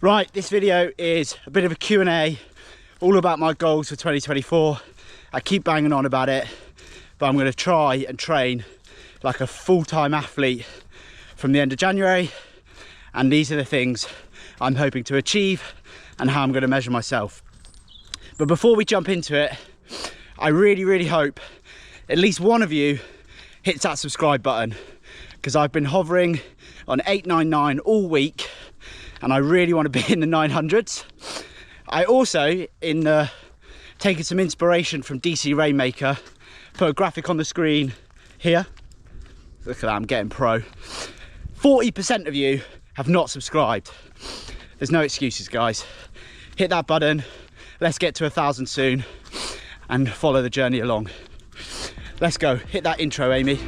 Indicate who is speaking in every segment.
Speaker 1: Right, this video is a bit of a Q&A, all about my goals for 2024. I keep banging on about it, but I'm going to try and train like a full-time athlete from the end of January. And these are the things I'm hoping to achieve and how I'm going to measure myself. But before we jump into it, I really hope at least one of you hits that subscribe button, because I've been hovering on 899 all week and I really want to be in the 900s. I also, taking some inspiration from DC Rainmaker, put a graphic on the screen here. Look at that, I'm getting pro. 40% of you have not subscribed. There's no excuses, guys. Hit that button. Let's get to 1,000 soon and follow the journey along. Let's go. Hit that intro, Amy.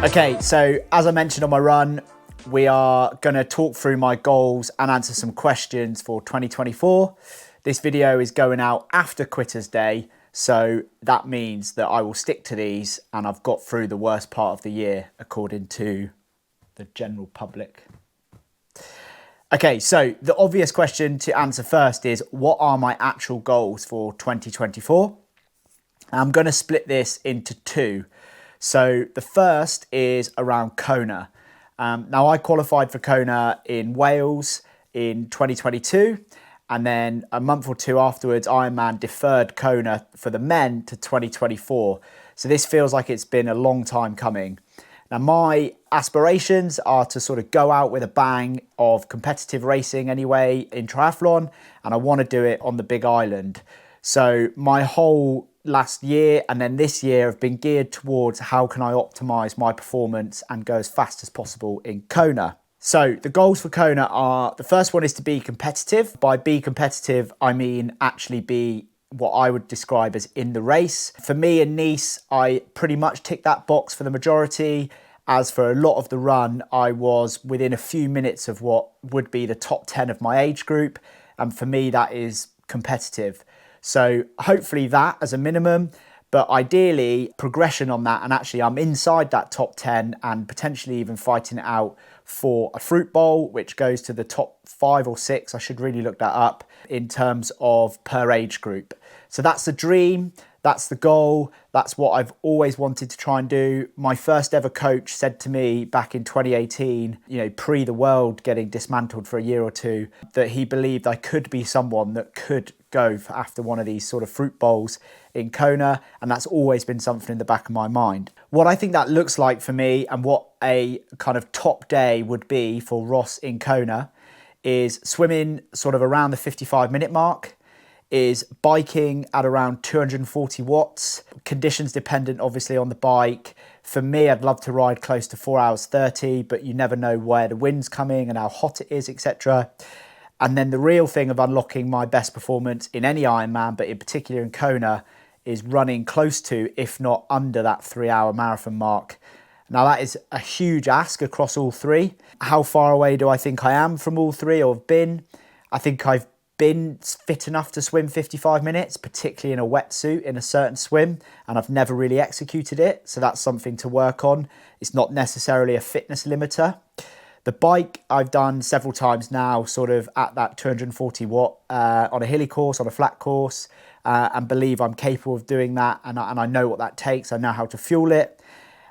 Speaker 1: Okay, so as I mentioned on my run, we are going to talk through my goals and answer some questions for 2024. This video is going out after Quitter's Day, so that means that I will stick to these and I've got through the worst part of the year according to the general public. Okay, so the obvious question to answer first is, what are my actual goals for 2024? I'm going to split this into two. So the first is around Kona. Now I qualified for Kona in Wales in 2022, and then a month or two afterwards, IRONMAN deferred Kona for the men to 2024. So this feels like it's been a long time coming. Now my aspirations are to sort of go out with a bang of competitive racing anyway in triathlon, and I want to do it on the Big Island. So my whole last year and then this year have been geared towards how can I optimize my performance and go as fast as possible in Kona. So the goals for Kona are, the first one is to be competitive. By be competitive, I mean actually be what I would describe as in the race. For me in Nice, I pretty much ticked that box for the majority. As for a lot of the run, I was within a few minutes of what would be the top 10 of my age group. And for me, that is competitive. So hopefully that as a minimum, but ideally progression on that. And actually I'm inside that top 10 and potentially even fighting it out for a fruit bowl, which goes to the top 5 or 6. I should really look that up in terms of per age group. So that's the dream. That's the goal. That's what I've always wanted to try and do. My first ever coach said to me back in 2018, pre the world getting dismantled for a year or two, that he believed I could be someone that could go after one of these sort of fruit bowls in Kona. And that's always been something in the back of my mind. What I think that looks like for me and what a kind of top day would be for Ross in Kona is swimming sort of around the 55-minute mark, is biking at around 240 watts, conditions dependent obviously on the bike. For me, I'd love to ride close to 4 hours 30, but you never know where the wind's coming and how hot it is, etc. And then the real thing of unlocking my best performance in any Ironman, but in particular in Kona, is running close to, if not under, that 3-hour marathon mark. Now that is a huge ask across all three. How far away do I think I am from all three, or have been? I think I've been fit enough to swim 55 minutes, particularly in a wetsuit in a certain swim, and I've never really executed it. So that's something to work on. It's not necessarily a fitness limiter. The bike I've done several times now, sort of at that 240 watt on a hilly course, on a flat course, and believe I'm capable of doing that. And I know what that takes. I know how to fuel it.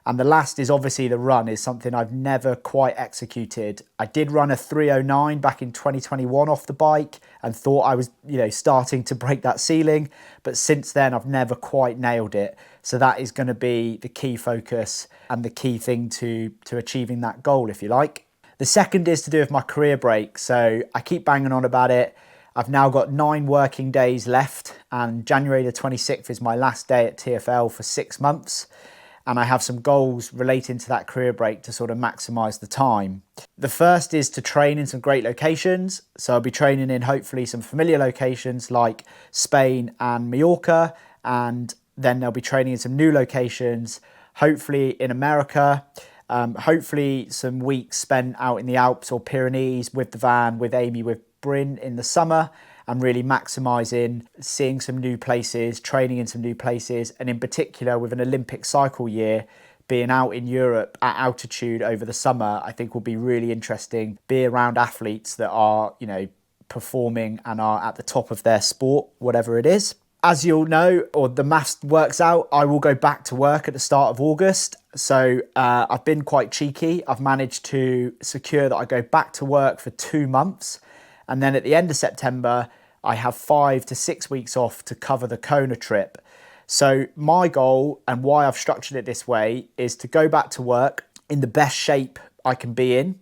Speaker 1: And the last is obviously the run is something I've never quite executed. I did run a 3:09 back in 2021 off the bike and thought I was, starting to break that ceiling. But since then, I've never quite nailed it. So that is going to be the key focus and the key thing to achieving that goal, if you like. The second is to do with my career break. So I keep banging on about it. I've now got 9 working days left, and January the 26th is my last day at TFL for 6 months. And I have some goals relating to that career break to sort of maximise the time. The first is to train in some great locations. So I'll be training in hopefully some familiar locations like Spain and Mallorca, and Then they'll be training in some new locations, hopefully in America, hopefully some weeks spent out in the Alps or Pyrenees with the van, with Amy, with Bryn in the summer, and really maximising, seeing some new places, training in some new places, and in particular with an Olympic cycle year, being out in Europe at altitude over the summer, I think will be really interesting. Be around athletes that are, performing and are at the top of their sport, whatever it is. As you'll know, or the maths works out, I will go back to work at the start of August. So I've been quite cheeky. I've managed to secure that I go back to work for 2 months. And then at the end of September, I have 5 to 6 weeks off to cover the Kona trip. So my goal, and why I've structured it this way, is to go back to work in the best shape I can be in.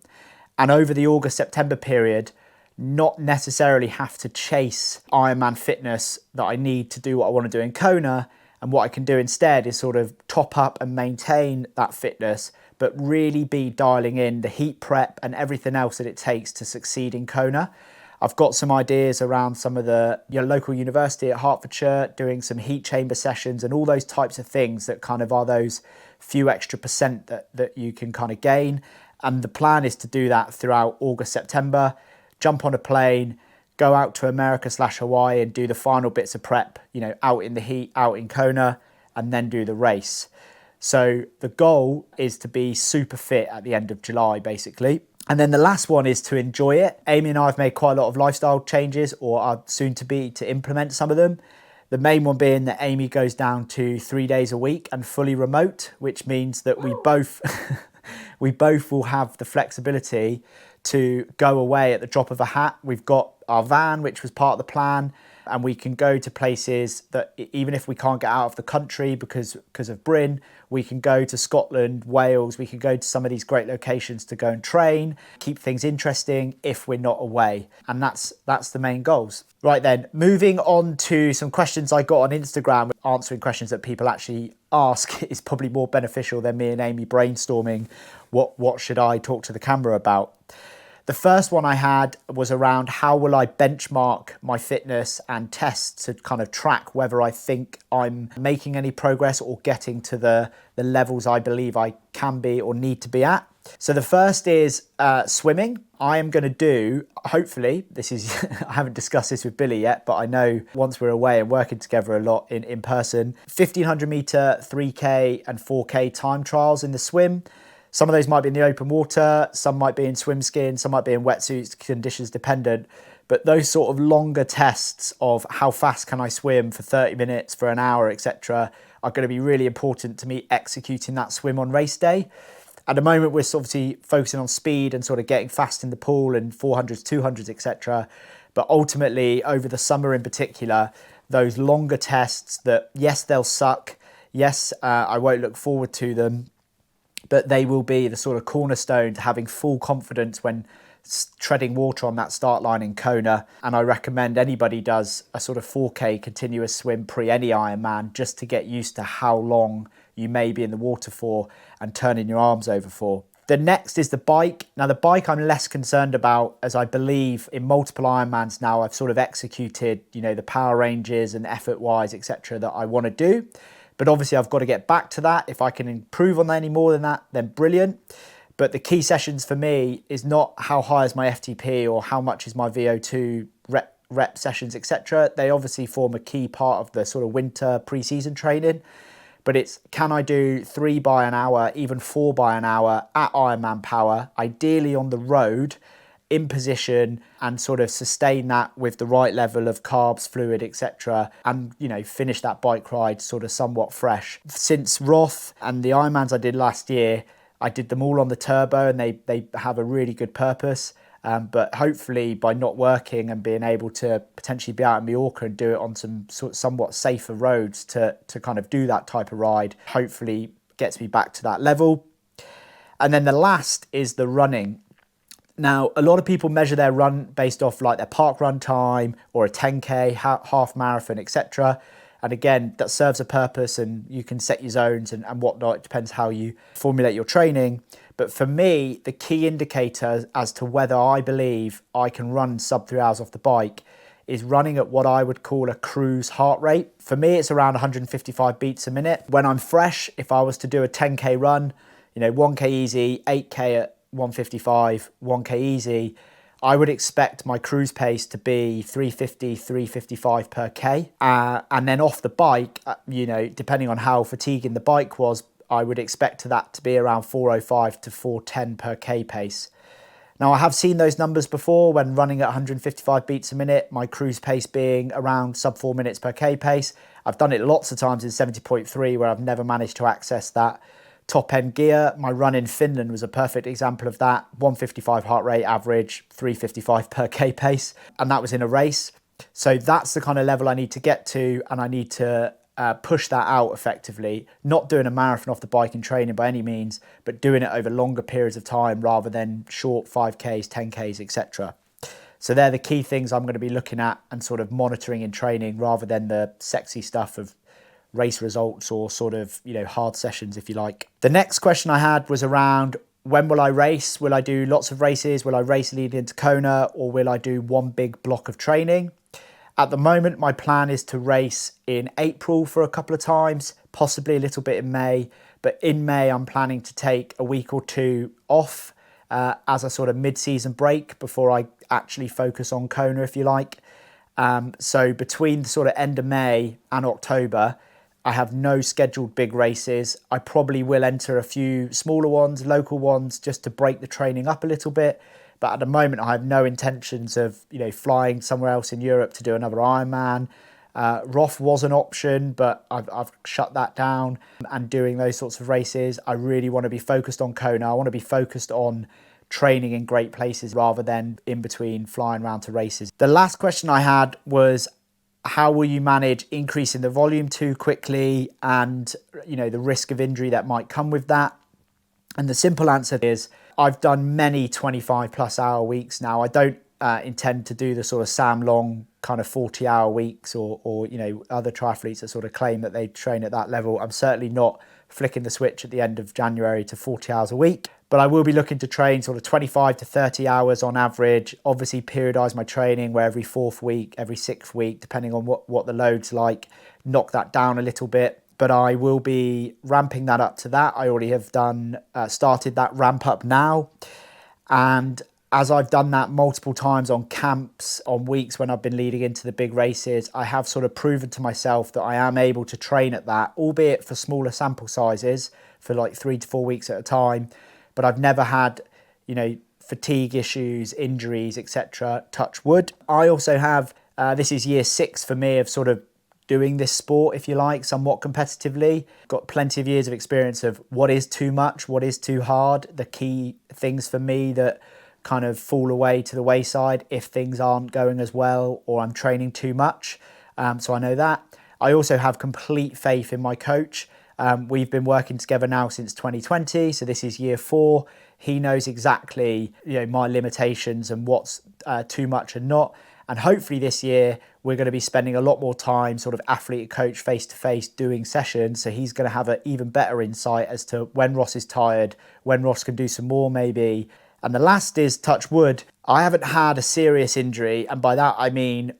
Speaker 1: And over the August-September period, not necessarily have to chase Ironman fitness that I need to do what I want to do in Kona. And what I can do instead is sort of top up and maintain that fitness, but really be dialing in the heat prep and everything else that it takes to succeed in Kona. I've got some ideas around some of the local university at Hertfordshire, doing some heat chamber sessions and all those types of things that kind of are those few extra percent that you can kind of gain. And the plan is to do that throughout August, September. Jump on a plane, go out to America/Hawaii and do the final bits of prep, out in the heat, out in Kona, and then do the race. So the goal is to be super fit at the end of July, basically. And then the last one is to enjoy it. Amy and I have made quite a lot of lifestyle changes, or are soon to be, to implement some of them. The main one being that Amy goes down to 3 days a week and fully remote, which means that we both will have the flexibility to go away at the drop of a hat. We've got our van, which was part of the plan, and we can go to places that even if we can't get out of the country because of Bryn, we can go to Scotland, Wales, we can go to some of these great locations to go and train, keep things interesting if we're not away. And that's the main goals. Right then, moving on to some questions I got on Instagram. Answering questions that people actually ask is probably more beneficial than me and Amy brainstorming what should I talk to the camera about. The first one I had was around how will I benchmark my fitness and test to kind of track whether I think I'm making any progress or getting to the levels I believe I can be or need to be at. So the first is swimming. I am going to do, hopefully, I haven't discussed this with Billy yet, but I know once we're away and working together a lot in person, 1500 meter, 3K and 4K time trials in the swim. Some of those might be in the open water, some might be in swim skin, some might be in wetsuits, conditions dependent. But those sort of longer tests of how fast can I swim for 30 minutes, for an hour, etc., are going to be really important to me executing that swim on race day. At the moment, we're obviously focusing on speed and sort of getting fast in the pool and 400s, 200s, etc. But ultimately, over the summer in particular, those longer tests that, yes, they'll suck. Yes, I won't look forward to them. But they will be the sort of cornerstone to having full confidence when treading water on that start line in Kona. And I recommend anybody does a sort of 4K continuous swim pre any Ironman, just to get used to how long you may be in the water for and turning your arms over for. The next is the bike. Now the bike I'm less concerned about, as I believe in multiple Ironmans now I've sort of executed, the power ranges and effort wise, etc. that I want to do. But obviously I've got to get back to that. If I can improve on any more than that, then brilliant. But the key sessions for me is not how high is my FTP or how much is my VO2 rep sessions, etc. They obviously form a key part of the sort of winter pre-season training. But it's, can I do 3 by an hour, even 4 by an hour at Ironman power, ideally on the road, in position, and sort of sustain that with the right level of carbs, fluid, etc. and finish that bike ride sort of somewhat fresh. Since Roth and the Ironmans I did last year, I did them all on the turbo, and they have a really good purpose. But hopefully by not working and being able to potentially be out in Mallorca and do it on some somewhat safer roads to kind of do that type of ride, hopefully gets me back to that level. And then the last is the running. Now, a lot of people measure their run based off like their park run time or a 10K, half marathon, etc. And again, that serves a purpose, and you can set your zones and whatnot. It depends how you formulate your training. But for me, the key indicator as to whether I believe I can run sub 3 hours off the bike is running at what I would call a cruise heart rate. For me, it's around 155 beats a minute. When I'm fresh, if I was to do a 10K run, 1K easy, 8K at 155, 1K easy, I would expect my cruise pace to be 350, 355 per K. And then off the bike, depending on how fatiguing the bike was, I would expect that to be around 405 to 410 per K pace. Now, I have seen those numbers before when running at 155 beats a minute, my cruise pace being around sub 4 minutes per K pace. I've done it lots of times in 70.3 where I've never managed to access that top end gear. My run in Finland was a perfect example of that. 155 heart rate average, 355 per K pace. And that was in a race. So that's the kind of level I need to get to, and I need to push that out effectively, not doing a marathon off the bike in training by any means, but doing it over longer periods of time rather than short 5Ks, 10Ks, etc. So they're the key things I'm going to be looking at and sort of monitoring in training rather than the sexy stuff of race results or sort of, hard sessions, if you like. The next question I had was around, when will I race? Will I do lots of races? Will I race leading into Kona, or will I do one big block of training? At the moment, my plan is to race in April for a couple of times, possibly a little bit in May. But in May, I'm planning to take a week or two off as a sort of mid-season break before I actually focus on Kona, if you like. So between the sort of end of May and October, I have no scheduled big races. I probably will enter a few smaller ones, local ones, just to break the training up a little bit. But at the moment, I have no intentions of, flying somewhere else in Europe to do another Ironman. Roth was an option, but I've shut that down, and doing those sorts of races. I really want to be focused on Kona. I want to be focused on training in great places rather than in between flying around to races. The last question I had was, how will you manage increasing the volume too quickly and, the risk of injury that might come with that? And the simple answer is, I've done many 25 plus hour weeks now. I don't intend to do the sort of Sam Long kind of 40-hour weeks or other triathletes that sort of claim that they train at that level. I'm certainly not flicking the switch at the end of January to 40 hours a week, but I will be looking to train sort of 25 to 30 hours on average. Obviously periodise my training where every 4th week, every 6th week, depending on what the load's like, knock that down a little bit. But I will be ramping that up to that. I already have started that ramp up now. And as I've done that multiple times on camps, on weeks when I've been leading into the big races, I have sort of proven to myself that I am able to train at that, albeit for smaller sample sizes, for like 3 to 4 weeks at a time. But I've never had, fatigue issues, injuries, etc. Touch wood. I also have, this is year 6 for me of sort of doing this sport, if you like, somewhat competitively. Got plenty of years of experience of what is too much, what is too hard, the key things for me that kind of fall away to the wayside if things aren't going as well or I'm training too much. So I know that. I also have complete faith in my coach. We've been working together now since 2020, so this is year 4. He knows exactly, my limitations and what's too much and not. And hopefully this year, we're going to be spending a lot more time sort of athlete coach face-to-face doing sessions. So he's going to have an even better insight as to when Ross is tired, when Ross can do some more maybe. And the last is, touch wood, I haven't had a serious injury. And by that, I mean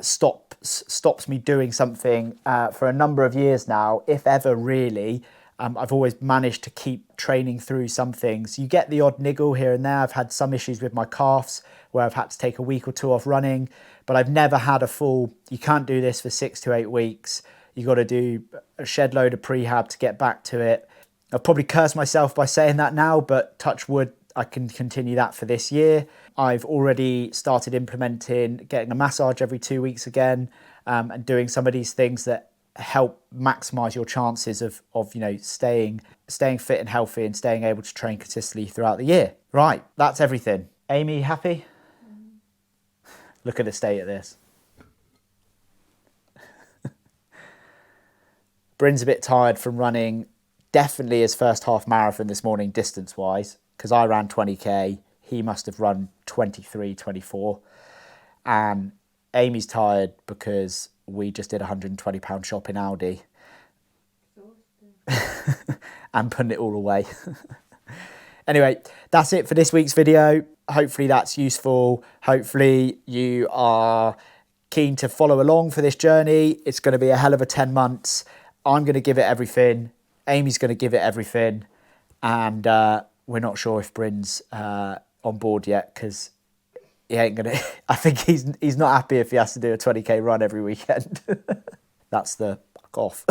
Speaker 1: stops me doing something for a number of years now, if ever really. I've always managed to keep training through some things. You get the odd niggle here and there. I've had some issues with my calves where I've had to take a week or two off running, but I've never had a full, you can't do this for 6 to 8 weeks. You've got to do a shed load of prehab to get back to it. I've probably cursed myself by saying that now, but touch wood, I can continue that for this year. I've already started implementing getting a massage every 2 weeks again, and doing some of these things that help maximize your chances of staying fit and healthy and staying able to train consistently throughout the year. Right, that's everything. Amy, happy? Look at the state of this. Bryn's a bit tired from running definitely his first half marathon this morning distance wise, because I ran 20k, he must have run 23, 24. And Amy's tired because we just did a £120 shop in Aldi and putting it all away. Anyway, that's it for this week's video. Hopefully that's useful. Hopefully you are keen to follow along for this journey. It's going to be a hell of a 10 months. I'm going to give it everything. Amy's going to give it everything. And we're not sure if Bryn's on board yet, because he ain't going to... I think he's not happy if he has to do a 20k run every weekend. That's the fuck off.